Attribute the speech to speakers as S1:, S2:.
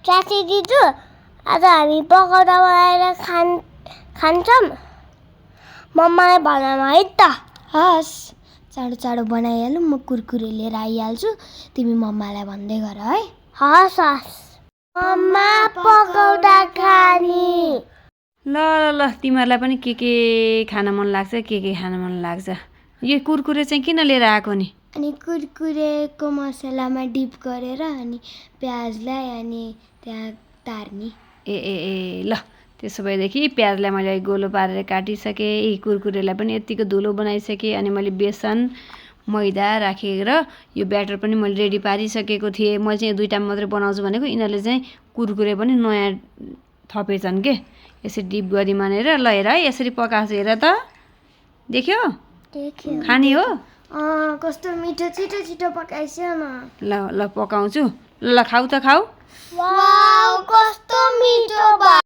S1: चाची दिजु आज हामी पकौडा बनाएर खान्छौँ मम्मालाई भनौँ है त
S2: हस् चाँडो चाँडो बनाइहालौँ म कुरकुरे लिएर आइहाल्छु तिमी मम्मालाई भन्दै गर है
S1: हस् हस् मम्मा पकौडा खाने
S3: ल ल ल तिमीहरूलाई पनि के खान मन लाग्छ के खान मन लाग्छ यो कुरकुरे चाहिँ किन लिएर आएको नि
S2: अनि कुरकुरेको मसलामा डिप गरेर अनि प्याजलाई अनि त्यहाँ तार्ने
S3: ए ए ए ल त्यसो भएदेखि प्याजलाई मैले गोलो पारेर काटिसकेँ यी कुरकुरेलाई पनि यत्तिको धुलो बनाइसकेँ अनि मैले बेसन मैदा राखेर यो ब्याटर पनि मैले रेडी पारिसकेको थिएँ मैले चाहिँ दुईवटा मात्रै बनाउँछु भनेको यिनीहरूले चाहिँ कुरकुरे पनि नयाँ थपेछन् के यसरी डिप गरी मानेर ल हेर है यसरी पकाएको हेर त देख्यो खाने हो
S2: कस्तो मिठो छिटो छिटो पकाइस्यो न
S3: ल ल पकाउँछु ल खाऊ त खाऊ
S1: वाउ